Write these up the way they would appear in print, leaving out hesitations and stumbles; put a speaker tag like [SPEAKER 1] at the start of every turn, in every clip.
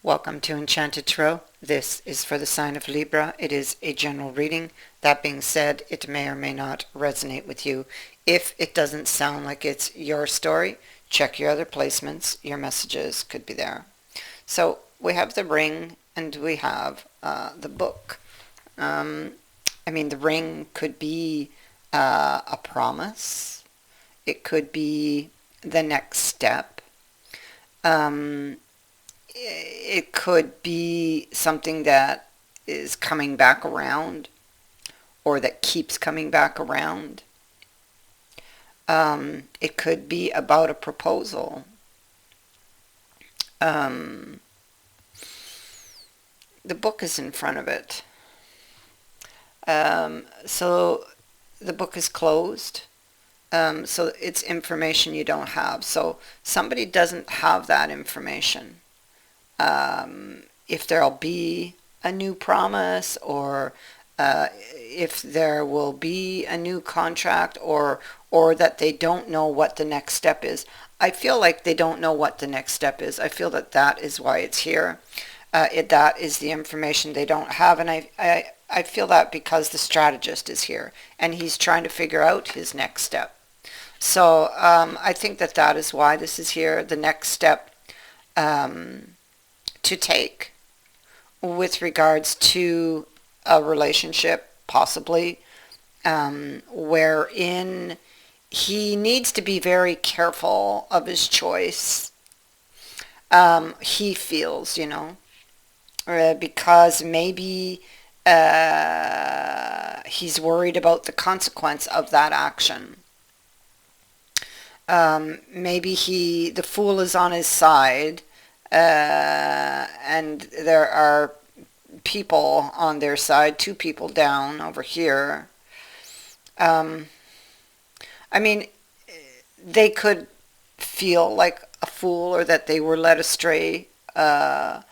[SPEAKER 1] Welcome to Enchanted Tarot. This is for the sign of Libra. It is a general reading. That being said, it may or may not resonate with you. If it doesn't sound like it's your story, check your other placements. Your messages could be there. So we have the ring and we have the book. The ring could be a promise. It could be the next step. It could be something that is coming back around or that keeps coming back around. It could be about a proposal. The book is in front of it. So the book is closed. So it's information you don't have. So somebody doesn't have that information. If there'll be a new promise or if there will be a new contract or that they don't know what the next step is. I feel like they don't know what the next step is. I feel that that is why it's here. That is the information they don't have, and I feel that because the strategist is here and he's trying to figure out his next step. So I think that that is why this is here, the next step to take with regards to a relationship, possibly, wherein he needs to be very careful of his choice. He feels, because maybe he's worried about the consequence of that action. Maybe the fool is on his side, and there are people on their side, two people down over here. I mean, they could feel like a fool or that they were led astray. And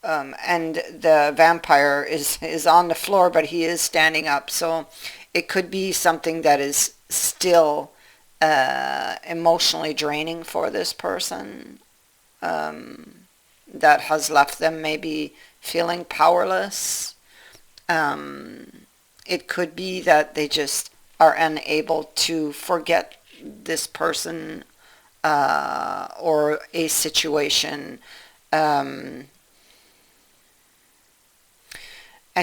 [SPEAKER 1] the vampire is on the floor, but he is standing up. So it could be something that is still emotionally draining for this person, that has left them maybe feeling powerless. It could be that they just are unable to forget this person or a situation. And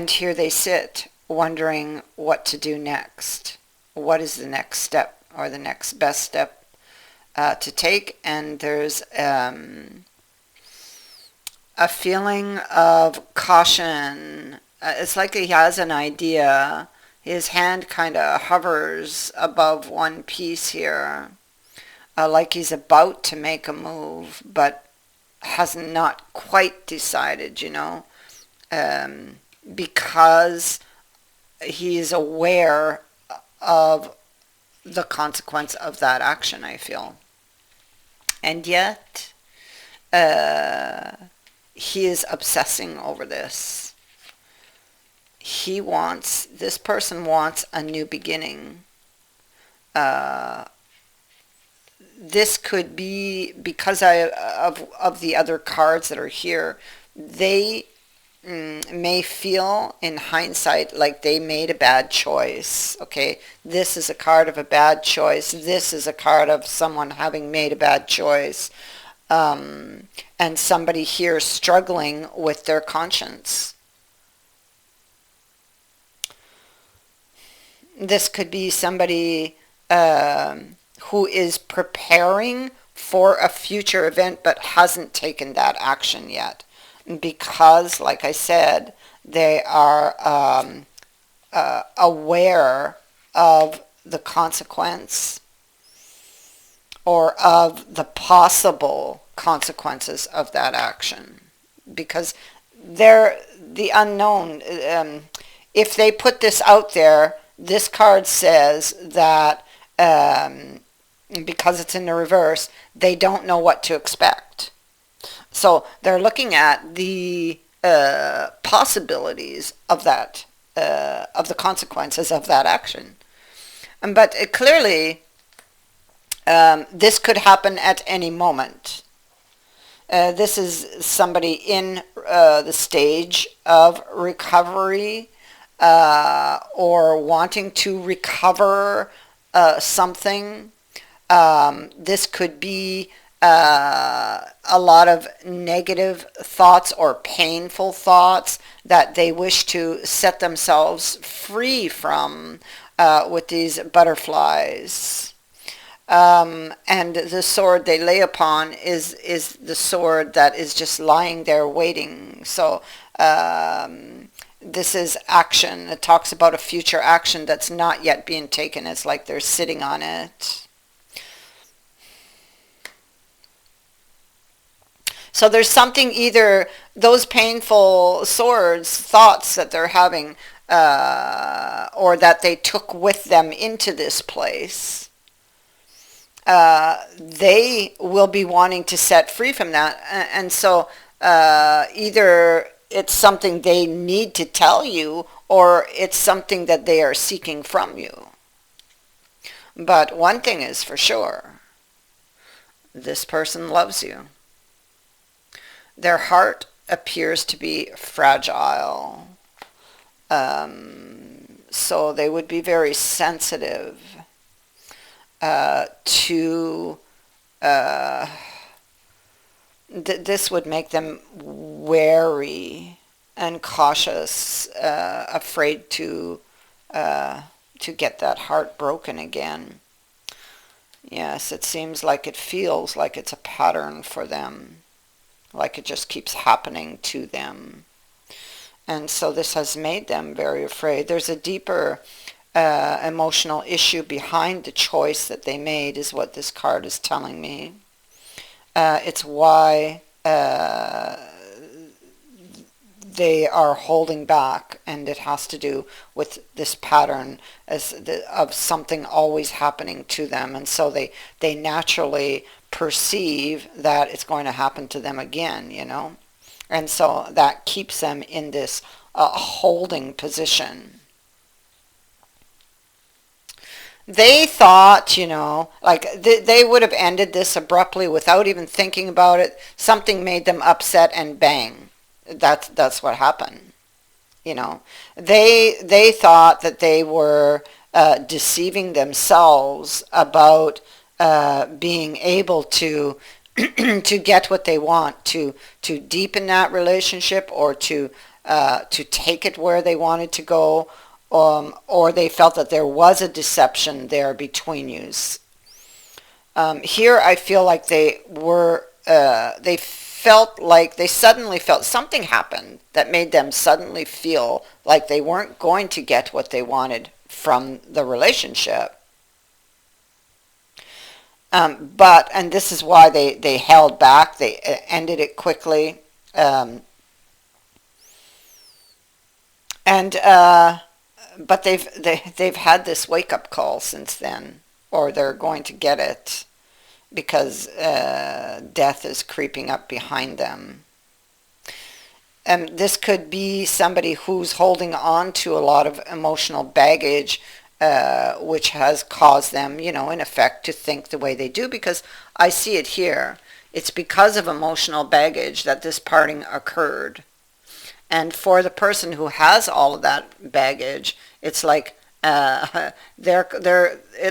[SPEAKER 1] here they sit wondering what to do next. What is the next step or the next best step to take? And there's a feeling of caution. It's like he has an idea. His hand kind of hovers above one piece here, like he's about to make a move, but has not quite decided, because he is aware of the consequence of that action, I feel. And yet, he is obsessing over this. This person wants a new beginning. This could be because of the other cards that are here. They may feel in hindsight like they made a bad choice. Okay, this is a card of a bad choice. This is a card of someone having made a bad choice. And somebody here struggling with their conscience. This could be somebody who is preparing for a future event but hasn't taken that action yet. Because, like I said, they are aware of the consequence or of the possible consequences of that action. Because they're the unknown. If they put this out there, this card says that because it's in the reverse, they don't know what to expect. So they're looking at the possibilities of that, of the consequences of that action. But clearly, this could happen at any moment. This is somebody in the stage of recovery, or wanting to recover something. This could be a lot of negative thoughts or painful thoughts that they wish to set themselves free from with these butterflies. And the sword they lay upon is the sword that is just lying there waiting. So this is action. It talks about a future action that's not yet being taken. It's like they're sitting on it. So there's something, either those painful swords, thoughts that they're having, or that they took with them into this place, they will be wanting to set free from that. And so either it's something they need to tell you, or it's something that they are seeking from you. But one thing is for sure, this person loves you. Their heart appears to be fragile. So they would be very sensitive to this would make them wary and cautious, afraid to get that heart broken again. Yes, it seems like, it feels like it's a pattern for them, like it just keeps happening to them. And so this has made them very afraid. There's a deeper emotional issue behind the choice that they made, is what this card is telling me. It's why they are holding back, and it has to do with this pattern of something always happening to them. And so they naturally perceive that it's going to happen to them again, And so that keeps them in this holding position. They thought, like they would have ended this abruptly without even thinking about it. Something made them upset, and bang, that's what happened. They thought that they were deceiving themselves about being able to to get what they want, to deepen that relationship, or to take it where they wanted to go, or they felt that there was a deception there between you. Here I feel like they suddenly felt something happened that made them suddenly feel like they weren't going to get what they wanted from the relationship. And this is why they held back. They ended it quickly. But they've had this wake-up call since then, or they're going to get it, because death is creeping up behind them. And this could be somebody who's holding on to a lot of emotional baggage, which has caused them, in effect, to think the way they do, because I see it here. It's because of emotional baggage that this parting occurred. And for the person who has all of that baggage, it's like it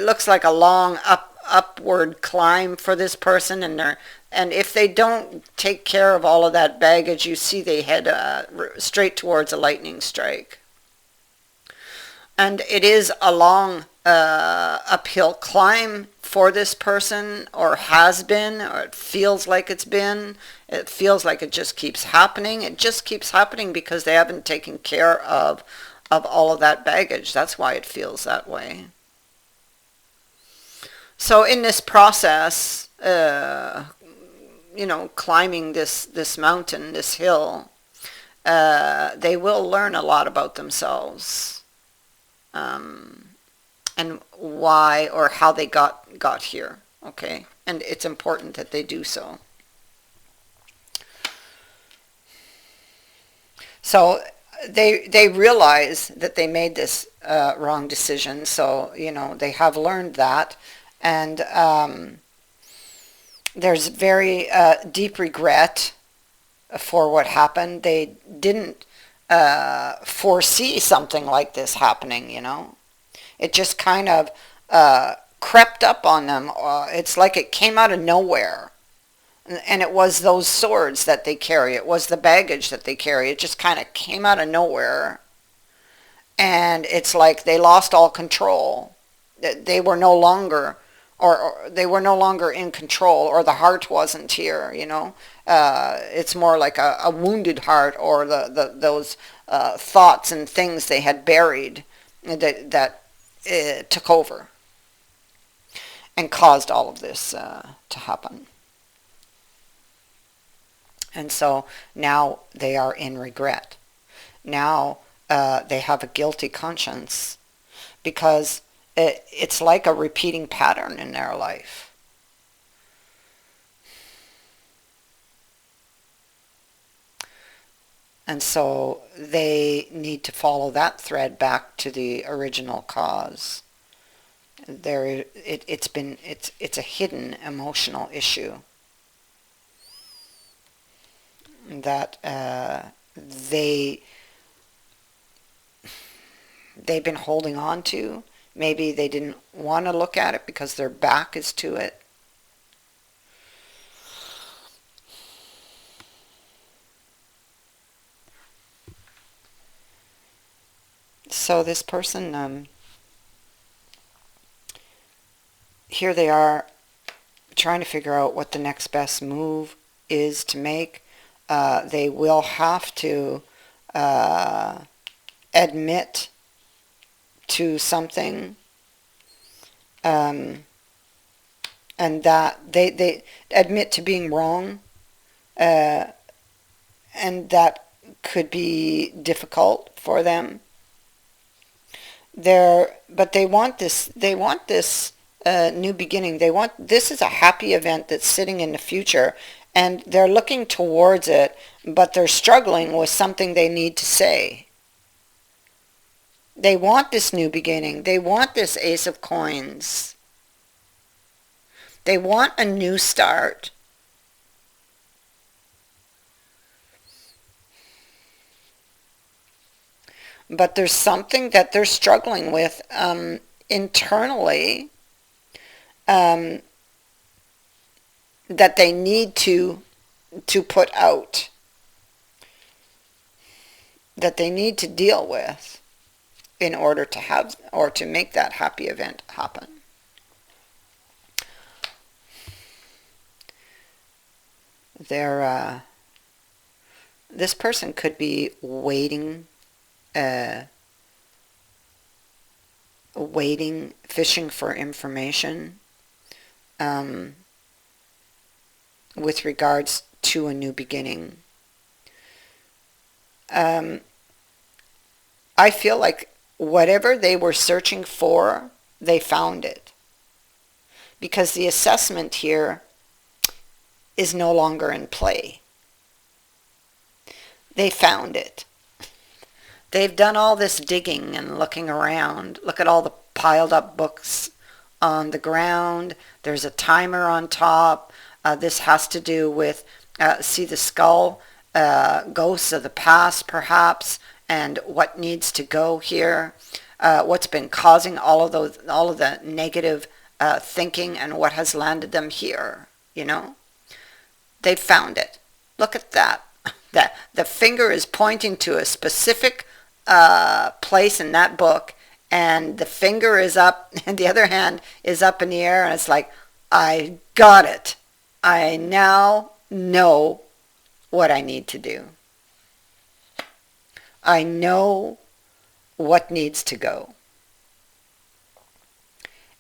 [SPEAKER 1] looks like a long upward climb for this person, and if they don't take care of all of that baggage, you see they head straight towards a lightning strike. And it is a long uphill climb for this person, or has been, or it feels like it's been. It feels like it just keeps happening. It just keeps happening because they haven't taken care of all of that baggage. That's why it feels that way. So in this process, climbing this mountain, this hill, they will learn a lot about themselves, and why or how they got here. Okay, and it's important that they do so. So they realize that they made this wrong decision. So they have learned that, and There's very deep regret for what happened. They didn't foresee something like this happening, you know. It just kind of crept up on them. It's like it came out of nowhere. And it was those swords that they carry. It was the baggage that they carry. It just kind of came out of nowhere. And it's like they lost all control. They were no longer, or they were no longer in control, or the heart wasn't here, you know. It's more like a wounded heart, or those thoughts and things they had buried that took over and caused all of this to happen. And so now they are in regret. Now they have a guilty conscience because it's like a repeating pattern in their life. And so they need to follow that thread back to the original cause. It's a hidden emotional issue that they've been holding on to. Maybe they didn't want to look at it because their back is to it. So this person, here they are trying to figure out what the next best move is to make. They will have to admit to something, and that they admit to being wrong, and that could be difficult for them. But they want this. They want this new beginning. This is a happy event that's sitting in the future, and they're looking towards it, but they're struggling with something they need to say. They want this new beginning. They want this Ace of Coins. They want a new start. But there's something that they're struggling with internally, that they need to put out, that they need to deal with in order to have or to make that happy event happen. This person could be waiting, fishing for information with regards to a new beginning. I feel like whatever they were searching for, they found it. Because the assessment here is no longer in play. They found it. They've done all this digging and looking around. Look at all the piled up books on the ground. There's a timer on top. This has to do with, see the skull, ghosts of the past perhaps, and what needs to go here. What's been causing all of the negative thinking, and what has landed them here, you know? They found it. Look at that. The finger is pointing to a specific place in that book, and the finger is up, and the other hand is up in the air, and it's like, I got it. I now know what I need to do. I know what needs to go.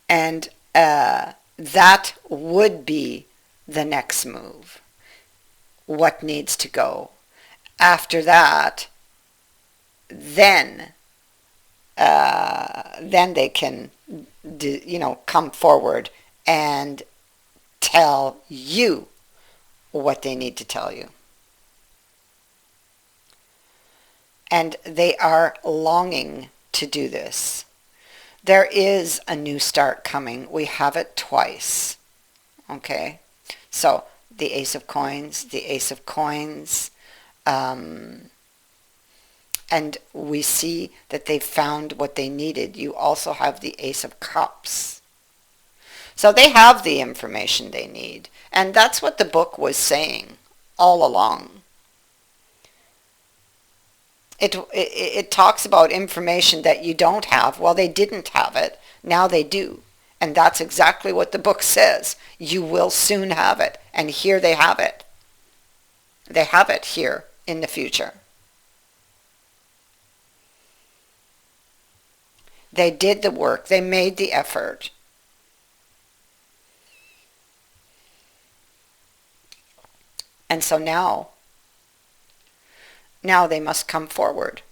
[SPEAKER 1] And that would be the next move. What needs to go. After that, then they can, come forward and tell you what they need to tell you. And they are longing to do this. There is a new start coming. We have it twice. Okay? So the Ace of Coins, the Ace of Coins, um, and we see that they found what they needed. You also have the Ace of Cups. So they have the information they need. And that's what the book was saying all along. It talks about information that you don't have. Well, they didn't have it. Now they do. And that's exactly what the book says. You will soon have it. And here they have it. They have it here in the future. They did the work. They made the effort. And so now they must come forward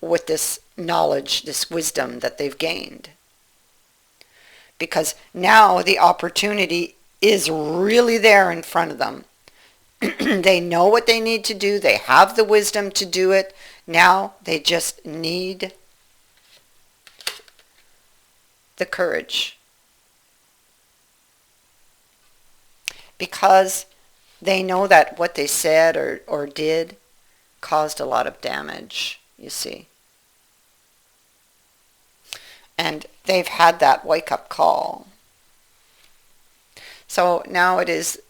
[SPEAKER 1] with this knowledge, this wisdom that they've gained. Because now the opportunity is really there in front of them. They know what they need to do. They have the wisdom to do it. Now they just need the courage. Because they know that what they said or did caused a lot of damage, you see. And they've had that wake-up call. So now it is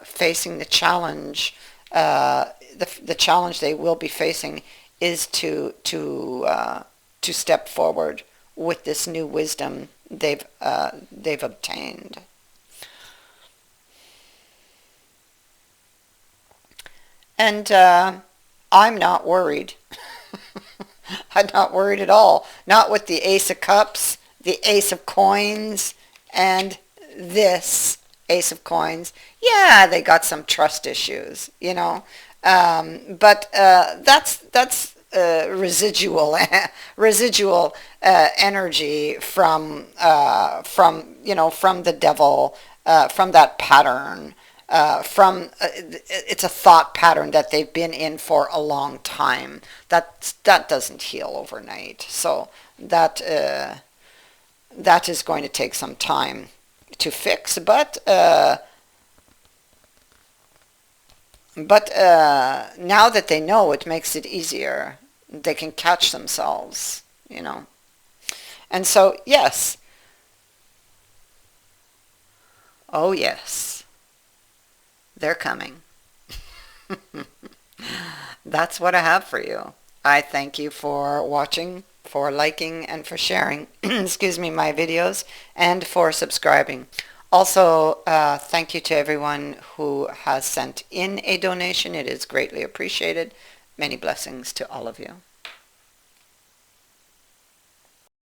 [SPEAKER 1] facing the challenge. The challenge they will be facing is to step forward with this new wisdom they've obtained. And I'm not worried. I'm not worried at all. Not with the Ace of Cups, the Ace of Coins, and this Ace of Coins. Yeah, they got some trust issues, you know. But that's residual residual energy from from the devil, from that pattern. It's a thought pattern that they've been in for a long time. That doesn't heal overnight. So that is going to take some time to fix. But now that they know, it makes it easier. They can catch themselves, you know. And so yes, oh yes. They're coming. That's what I have for you. I thank you for watching, for liking, and for sharing, excuse me, my videos, and for subscribing. Also, thank you to everyone who has sent in a donation. It is greatly appreciated. Many blessings to all of you.